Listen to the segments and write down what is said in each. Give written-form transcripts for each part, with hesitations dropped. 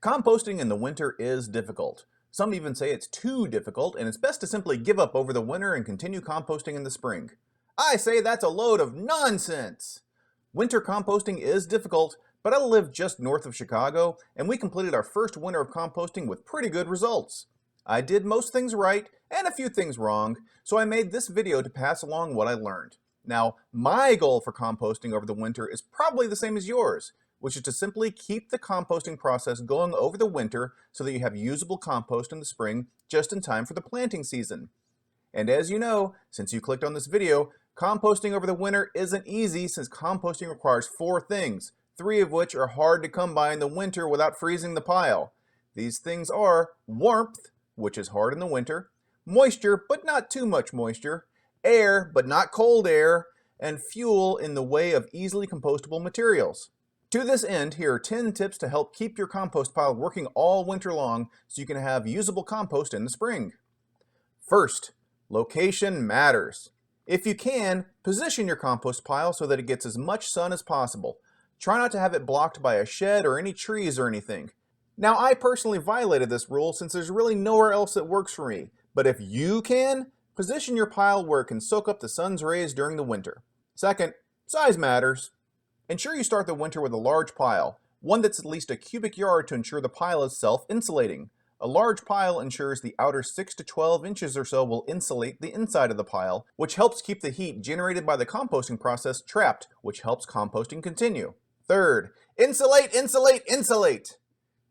Composting in the winter is difficult. Some even say it's too difficult and it's best to simply give up over the winter and continue composting in the spring. I say that's a load of nonsense! Winter composting is difficult, but I live just north of Chicago and we completed our first winter of composting with pretty good results. I did most things right and a few things wrong, so I made this video to pass along what I learned. Now, my goal for composting over the winter is probably the same as yours, which is to simply keep the composting process going over the winter so that you have usable compost in the spring just in time for the planting season. And as you know, since you clicked on this video, composting over the winter isn't easy since composting requires 4 things, 3 of which are hard to come by in the winter without freezing the pile. These things are warmth, which is hard in the winter, moisture, but not too much moisture, air, but not cold air, and fuel in the way of easily compostable materials. To this end, here are 10 tips to help keep your compost pile working all winter long so you can have usable compost in the spring. First, location matters. If you can, position your compost pile so that it gets as much sun as possible. Try not to have it blocked by a shed or any trees or anything. Now, I personally violated this rule since there's really nowhere else that works for me, but if you can, position your pile where it can soak up the sun's rays during the winter. Second, size matters. Ensure you start the winter with a large pile, one that's at least a cubic yard to ensure the pile is self-insulating. A large pile ensures the outer 6 to 12 inches or so will insulate the inside of the pile, which helps keep the heat generated by the composting process trapped, which helps composting continue. Third, insulate, insulate, insulate!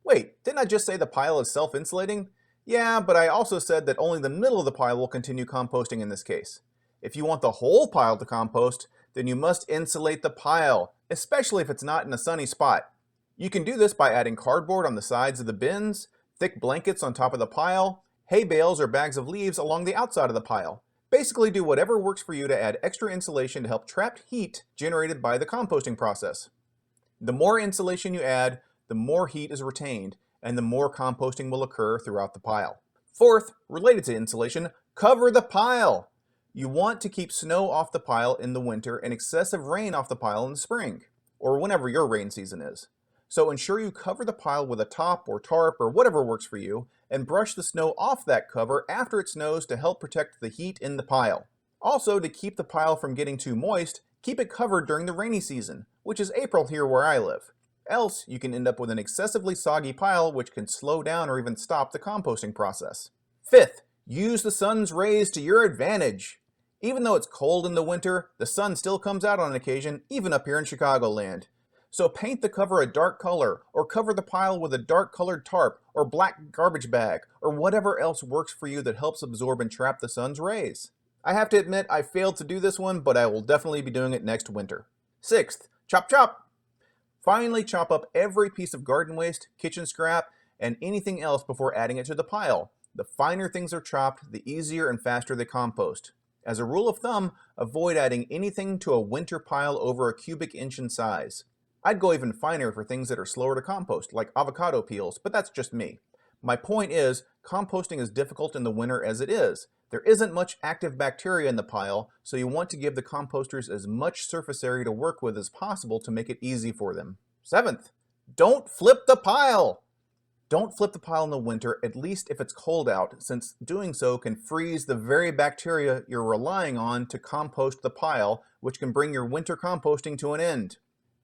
Wait, didn't I just say the pile is self-insulating? Yeah, but I also said that only the middle of the pile will continue composting in this case. If you want the whole pile to compost, then you must insulate the pile, especially if it's not in a sunny spot. You can do this by adding cardboard on the sides of the bins, thick blankets on top of the pile, hay bales or bags of leaves along the outside of the pile. Basically do whatever works for you to add extra insulation to help trap heat generated by the composting process. The more insulation you add, the more heat is retained, and the more composting will occur throughout the pile. Fourth, related to insulation, cover the pile. You want to keep snow off the pile in the winter and excessive rain off the pile in the spring, or whenever your rain season is. So ensure you cover the pile with a top or tarp or whatever works for you, and brush the snow off that cover after it snows to help protect the heat in the pile. Also, to keep the pile from getting too moist, keep it covered during the rainy season, which is April here where I live. Else, you can end up with an excessively soggy pile which can slow down or even stop the composting process. Fifth, use the sun's rays to your advantage. Even though it's cold in the winter, the sun still comes out on occasion, even up here in Chicagoland. So paint the cover a dark color, or cover the pile with a dark colored tarp, or black garbage bag, or whatever else works for you that helps absorb and trap the sun's rays. I have to admit I failed to do this one, but I will definitely be doing it next winter. Sixth, chop chop! Finally, chop up every piece of garden waste, kitchen scrap, and anything else before adding it to the pile. The finer things are chopped, the easier and faster they compost. As a rule of thumb, avoid adding anything to a winter pile over a cubic inch in size. I'd go even finer for things that are slower to compost, like avocado peels, but that's just me. My point is, composting is difficult in the winter as it is. There isn't much active bacteria in the pile, so you want to give the composters as much surface area to work with as possible to make it easy for them. Seventh, don't flip the pile! Don't flip the pile in the winter, at least if it's cold out, since doing so can freeze the very bacteria you're relying on to compost the pile, which can bring your winter composting to an end.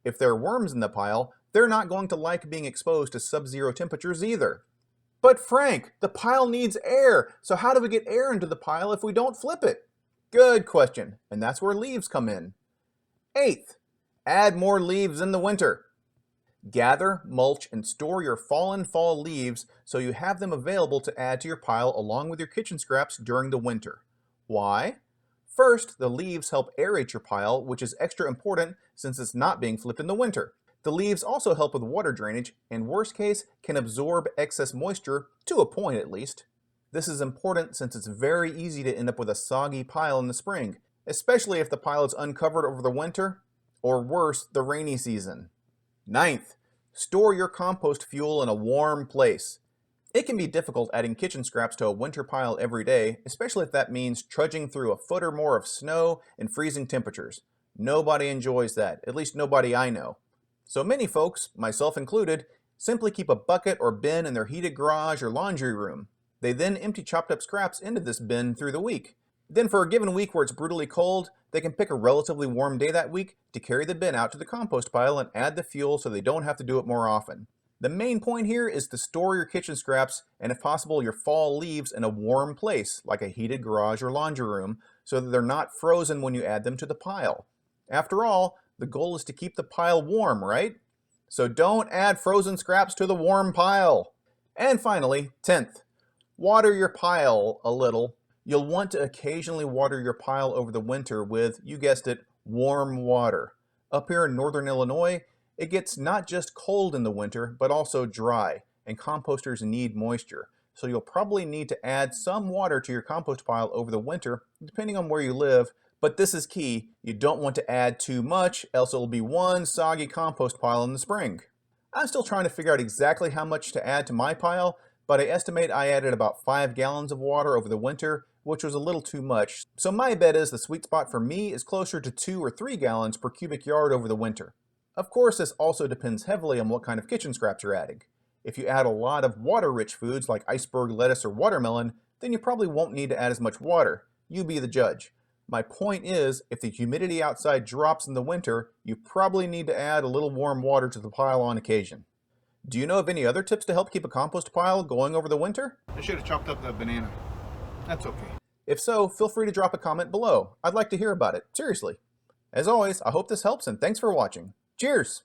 If there are worms in the pile, they're not going to like being exposed to sub-zero temperatures either. But Frank, the pile needs air, so how do we get air into the pile if we don't flip it? Good question, and that's where leaves come in. Eighth, add more leaves in the winter. Gather, mulch, and store your fallen fall leaves so you have them available to add to your pile along with your kitchen scraps during the winter. Why? First, the leaves help aerate your pile, which is extra important since it's not being flipped in the winter. The leaves also help with water drainage, and worst case, can absorb excess moisture, to a point at least. This is important since it's very easy to end up with a soggy pile in the spring, especially if the pile is uncovered over the winter, or worse, the rainy season. Ninth, store your compost fuel in a warm place. It can be difficult adding kitchen scraps to a winter pile every day, especially if that means trudging through a foot or more of snow and freezing temperatures. Nobody enjoys that, at least nobody I know. So many folks, myself included, Simply keep a bucket or bin in their heated garage or laundry room. They then empty chopped up scraps into this bin through the week. Then for a given week where it's brutally cold, they can pick a relatively warm day that week to carry the bin out to the compost pile and add the fuel so they don't have to do it more often. The main point here is to store your kitchen scraps and, if possible, your fall leaves in a warm place, like a heated garage or laundry room, so that they're not frozen when you add them to the pile. After all, the goal is to keep the pile warm, right? So don't add frozen scraps to the warm pile. And finally, 10th, water your pile a little. You'll want to occasionally water your pile over the winter with, you guessed it, warm water. Up here in northern Illinois, it gets not just cold in the winter, but also dry, and composters need moisture. So you'll probably need to add some water to your compost pile over the winter, depending on where you live, but this is key. You don't want to add too much, else it'll be one soggy compost pile in the spring. I'm still trying to figure out exactly how much to add to my pile, but I estimate I added about 5 gallons of water over the winter, which was a little too much. So my bet is the sweet spot for me is closer to 2 or 3 gallons per cubic yard over the winter. Of course, this also depends heavily on what kind of kitchen scraps you're adding. If you add a lot of water-rich foods like iceberg lettuce or watermelon, then you probably won't need to add as much water. You be the judge. My point is, if the humidity outside drops in the winter, you probably need to add a little warm water to the pile on occasion. Do you know of any other tips to help keep a compost pile going over the winter? I should have chopped up that banana. That's okay. If so, feel free to drop a comment below. I'd like to hear about it, seriously. As always, I hope this helps and thanks for watching. Cheers!